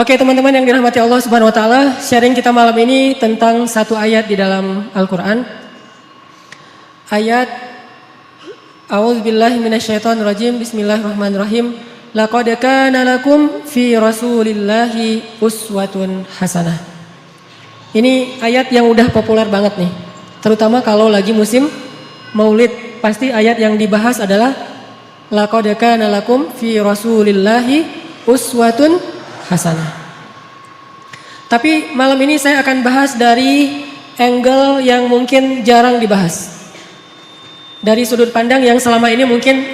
Oke teman-teman yang dirahmati Allah Subhanahu wa taala, sharing kita malam ini tentang satu ayat di dalam Al-Qur'an. Ayat A'udzubillahi minasyaitonirrajim. Bismillahirrahmanirrahim. Laqad kana lakum fi Rasulillahi uswatun hasanah. Ini ayat yang udah populer banget nih. Terutama kalau lagi musim Maulid, pasti ayat yang dibahas adalah laqad kana lakum fi Rasulillahi uswatun hasanah. Tapi malam ini saya akan bahas dari angle yang mungkin jarang dibahas. Dari sudut pandang yang selama ini mungkin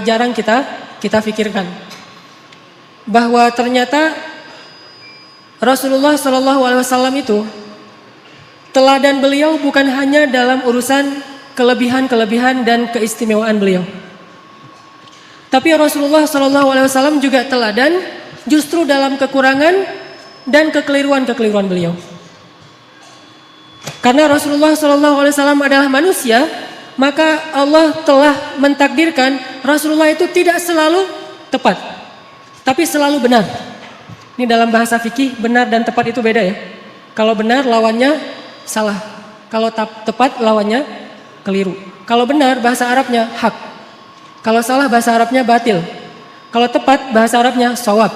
jarang kita pikirkan. Bahwa ternyata Rasulullah SAW itu teladan beliau bukan hanya dalam urusan kelebihan-kelebihan dan keistimewaan beliau. Tapi Rasulullah SAW juga teladan justru dalam kekurangan dan kekeliruan-kekeliruan beliau. Karena Rasulullah SAW adalah manusia, maka Allah telah mentakdirkan Rasulullah itu tidak selalu tepat, tapi selalu benar. Ini dalam bahasa fikih, benar dan tepat itu beda ya. Kalau benar lawannya salah, kalau tepat lawannya keliru. Kalau benar bahasa Arabnya hak, kalau salah bahasa Arabnya batil, kalau tepat bahasa Arabnya shawab,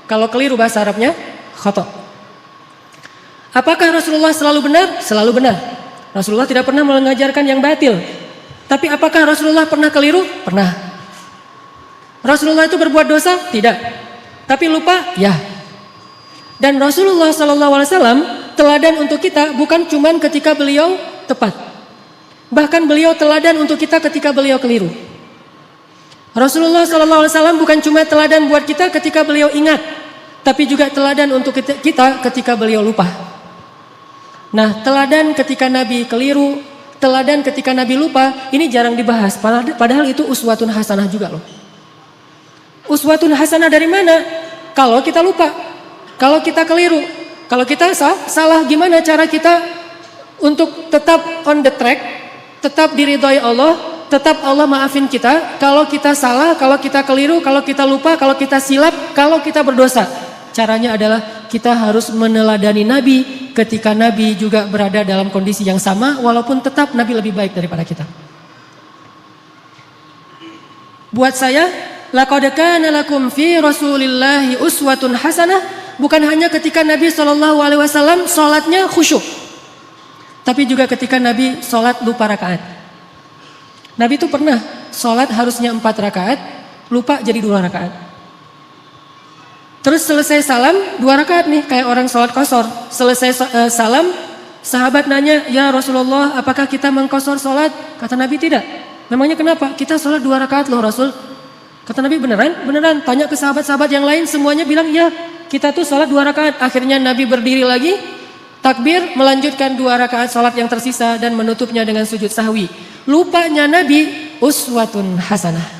kalau keliru bahasa Arabnya khata. Apakah Rasulullah selalu benar? Selalu benar. Rasulullah tidak pernah mengajarkan yang batil. Tapi apakah Rasulullah pernah keliru? Pernah. Rasulullah itu berbuat dosa? Tidak. Tapi lupa? Ya. Dan Rasulullah SAW teladan untuk kita bukan cuma ketika beliau tepat. Bahkan beliau teladan untuk kita ketika beliau keliru. Rasulullah SAW bukan cuma teladan buat kita ketika beliau ingat, tapi juga teladan untuk kita ketika beliau lupa. Nah, teladan ketika Nabi keliru, teladan ketika Nabi lupa, ini jarang dibahas. Padahal itu uswatun hasanah juga loh. Uswatun hasanah dari mana? Kalau kita lupa, kalau kita keliru, kalau kita salah, gimana cara kita untuk tetap on the track, tetap diridhoi Allah, tetap Allah maafin kita. Kalau kita salah, kalau kita keliru, kalau kita lupa, kalau kita silap, kalau kita berdosa. Caranya adalah kita harus meneladani Nabi ketika Nabi juga berada dalam kondisi yang sama, walaupun tetap Nabi lebih baik daripada kita. Buat saya, laqad kana lakum fi Rasulillahi uswatun hasanah bukan hanya ketika Nabi SAW sholatnya khusyuk, tapi juga ketika Nabi sholat lupa rakaat. Nabi itu pernah sholat harusnya 4 rakaat, lupa jadi 2 rakaat. Terus selesai salam 2 rakaat nih, kayak orang sholat qashar. Selesai salam, sahabat nanya, ya Rasulullah, apakah kita mengqashar sholat? Kata Nabi tidak. Memangnya kenapa? Kita sholat 2 rakaat loh Rasul. Kata Nabi beneran? Beneran. Tanya ke sahabat-sahabat yang lain, semuanya bilang ya, kita tuh sholat 2 rakaat. Akhirnya Nabi berdiri lagi, takbir, melanjutkan 2 rakaat sholat yang tersisa dan menutupnya dengan sujud sahwi. Lupanya Nabi uswatun hasanah.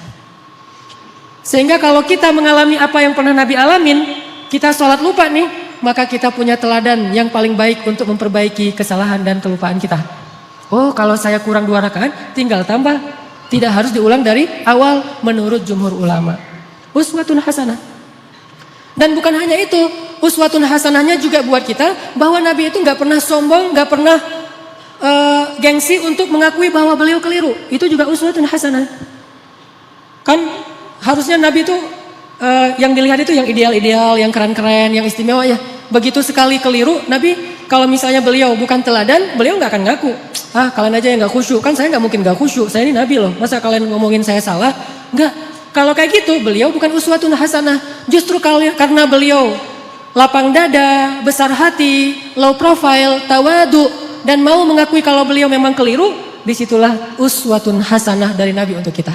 Sehingga kalau kita mengalami apa yang pernah Nabi alamin, kita sholat lupa nih, maka kita punya teladan yang paling baik untuk memperbaiki kesalahan dan kelupaan kita. Oh, kalau saya kurang 2 rakaat, tinggal tambah. Tidak harus diulang dari awal menurut jumhur ulama. Uswatun hasanah. Dan bukan hanya itu, uswatun hasanahnya juga buat kita bahwa Nabi itu nggak pernah sombong, nggak pernah gengsi untuk mengakui bahwa beliau keliru. Itu juga uswatun hasanah. Kan harusnya Nabi itu yang dilihat itu yang ideal-ideal, yang keren-keren, yang istimewa ya. Begitu sekali keliru, Nabi kalau misalnya beliau bukan teladan, beliau nggak akan ngaku. Ah, kalian aja yang nggak khusyuk, kan saya nggak mungkin nggak khusyuk. Saya ini Nabi loh, masa kalian ngomongin saya salah? Nggak. Kalau kayak gitu, beliau bukan uswatun hasanah. Justru karena beliau lapang dada, besar hati, low profile, tawadu, dan mau mengakui kalau beliau memang keliru, disitulah uswatun hasanah dari Nabi untuk kita.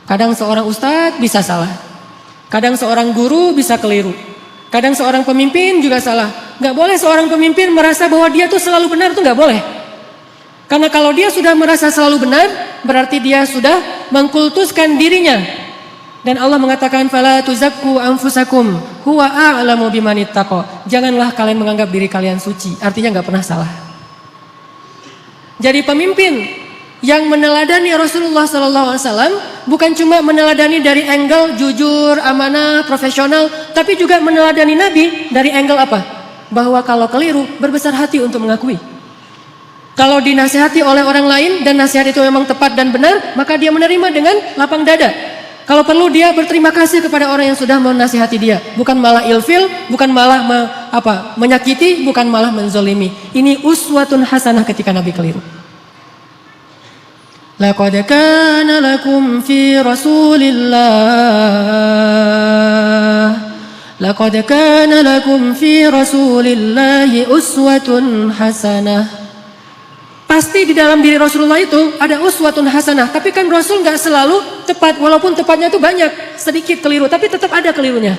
Kadang seorang ustadz bisa salah, kadang seorang guru bisa keliru, kadang seorang pemimpin juga salah. Gak boleh seorang pemimpin merasa bahwa dia tuh selalu benar, tuh gak boleh. Karena kalau dia sudah merasa selalu benar, berarti dia sudah mengkultuskan dirinya. Dan Allah mengatakan, fala tuzakku anfusakum huwa a'lamu bimanittaqo. Janganlah kalian menganggap diri kalian suci, artinya gak pernah salah. Jadi pemimpin yang meneladani Rasulullah SAW bukan cuma meneladani dari angle jujur, amanah, profesional, tapi juga meneladani Nabi dari angle apa? Bahwa kalau keliru, berbesar hati untuk mengakui. Kalau dinasihati oleh orang lain dan nasihat itu memang tepat dan benar, maka dia menerima dengan lapang dada. Kalau perlu dia berterima kasih kepada orang yang sudah menasihati dia, bukan malah ilfil, bukan malah menyakiti, bukan malah menzolimi. Ini uswatun hasanah ketika Nabi keliru. Laqad kana lakum fi Rasulillahi uswatun hasanah. Pasti di dalam diri Rasulullah itu ada uswatun hasanah. Tapi kan Rasul nggak selalu tepat, walaupun tepatnya itu banyak, sedikit keliru, tapi tetap ada kelirunya.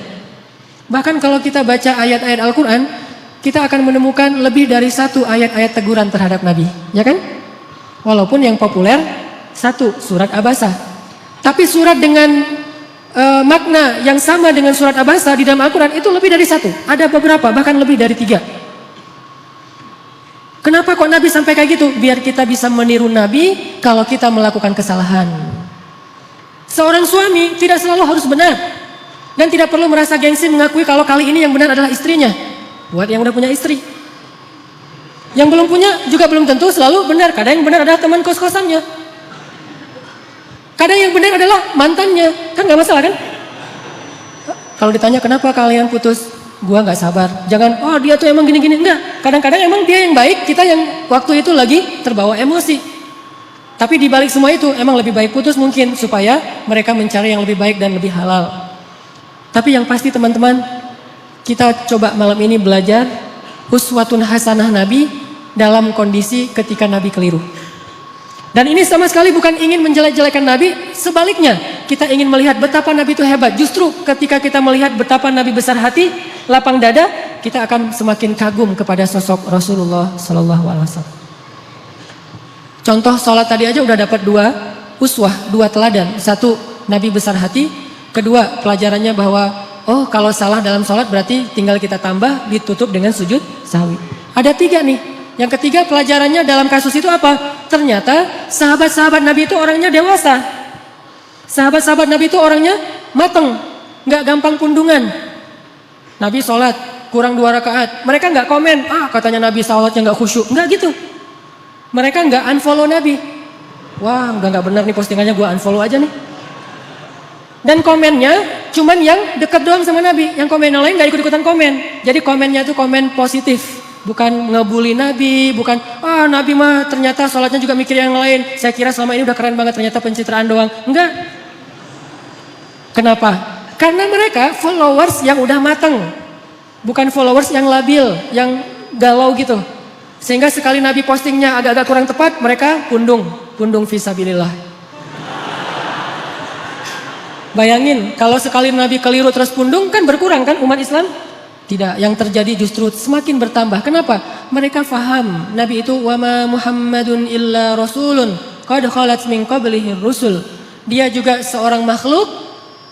Bahkan kalau kita baca ayat-ayat Al-Quran, kita akan menemukan lebih dari satu ayat-ayat teguran terhadap Nabi, ya kan? Walaupun yang populer satu, surat Abasa. Tapi surat dengan makna yang sama dengan surat Abasa di dalam Al-Quran itu lebih dari satu. Ada beberapa, bahkan lebih dari 3. Kenapa kok Nabi sampai kayak gitu? Biar kita bisa meniru Nabi kalau kita melakukan kesalahan. Seorang suami tidak selalu harus benar. Dan tidak perlu merasa gengsi mengakui kalau kali ini yang benar adalah istrinya. Buat yang udah punya istri. Yang belum punya juga belum tentu selalu benar. Kadang yang benar adalah teman kos-kosannya. Kadang yang benar adalah mantannya. Kan gak masalah kan? Kalau ditanya kenapa kalian putus? Gua nggak sabar. Jangan, oh dia tuh emang gini-gini. Enggak. Kadang-kadang emang dia yang baik, kita yang waktu itu lagi terbawa emosi. Tapi di balik semua itu emang lebih baik putus mungkin supaya mereka mencari yang lebih baik dan lebih halal. Tapi yang pasti teman-teman, kita coba malam ini belajar uswatun hasanah Nabi dalam kondisi ketika Nabi keliru. Dan ini sama sekali bukan ingin menjelek-jelekan Nabi, sebaliknya kita ingin melihat betapa Nabi itu hebat. Justru ketika kita melihat betapa Nabi besar hati, lapang dada, kita akan semakin kagum kepada sosok Rasulullah Sallallahu Alaihi Wasallam. Contoh sholat tadi aja udah dapat 2 uswah, 2 teladan. 1, Nabi besar hati. 2, pelajarannya bahwa oh kalau salah dalam sholat berarti tinggal kita tambah, ditutup dengan sujud sahwi. Ada 3 nih. Yang ketiga pelajarannya dalam kasus itu apa? Ternyata sahabat-sahabat Nabi itu orangnya dewasa. Sahabat-sahabat Nabi itu orangnya mateng, nggak gampang pundungan. Nabi sholat kurang 2 rakaat, mereka nggak komen, katanya Nabi sholatnya nggak khusyuk, nggak gitu. Mereka nggak unfollow Nabi. Wah, nggak benar nih postingannya, gue unfollow aja nih. Dan komennya cuman yang dekat doang sama Nabi, yang komen yang lain nggak ikut-ikutan komen. Jadi komennya itu komen positif. Bukan ngebully Nabi, bukan Nabi mah ternyata sholatnya juga mikir yang lain. Saya kira selama ini udah keren banget, ternyata pencitraan doang. Enggak. Kenapa? Karena mereka followers yang udah mateng. Bukan followers yang labil, yang galau gitu. Sehingga sekali Nabi postingnya agak-agak kurang tepat, mereka pundung fisabilillah. Bayangin, kalau sekali Nabi keliru terus pundung kan berkurang kan umat Islam? Tidak, yang terjadi justru semakin bertambah. Kenapa? Mereka faham Nabi itu wama Muhammadun illa rasulun qad khalat min qablihi rusul. Dia juga seorang makhluk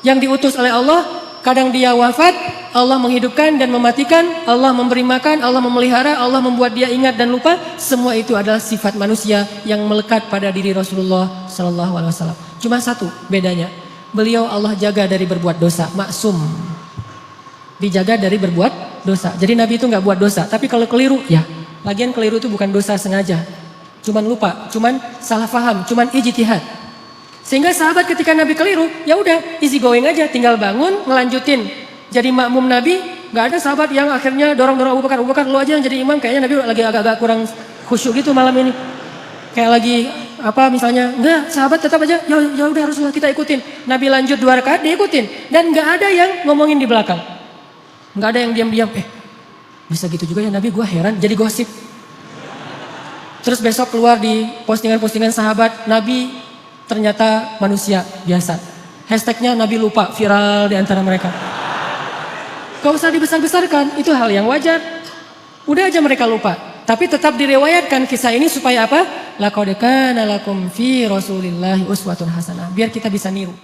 yang diutus oleh Allah. Kadang dia wafat, Allah menghidupkan dan mematikan, Allah memberi makan, Allah memelihara, Allah membuat dia ingat dan lupa. Semua itu adalah sifat manusia yang melekat pada diri Rasulullah Sallallahu Alaihi Wasallam. Cuma satu bedanya, beliau Allah jaga dari berbuat dosa, maksum. Dijaga dari berbuat dosa. Jadi Nabi itu nggak buat dosa. Tapi kalau keliru, ya. Lagian keliru itu bukan dosa sengaja. Cuman lupa, cuman salah paham, cuman ijtihad. Sehingga sahabat ketika Nabi keliru, ya udah easy going aja, tinggal bangun, ngelanjutin. Jadi makmum Nabi, nggak ada sahabat yang akhirnya dorong-dorong Abu Bakar, lu aja yang jadi imam. Kayaknya Nabi lagi agak-agak kurang khusyuk gitu malam ini. Kayak lagi misalnya, enggak, sahabat tetap aja, ya udah Rasulullah kita ikutin. Nabi lanjut 2 rakaat, diikutin. Dan nggak ada yang ngomongin di belakang. Nggak ada yang diam-diam, bisa gitu juga ya Nabi, gue heran, jadi gosip. Terus besok keluar di postingan-postingan sahabat, Nabi ternyata manusia biasa. Hashtagnya Nabi lupa, viral di antara mereka. Gak usah dibesar-besarkan, itu hal yang wajar. Udah aja mereka lupa. Tapi tetap direwayatkan kisah ini supaya apa? Laqad kana lakum fi Rasulillahi uswatun hasanah. Biar kita bisa niru.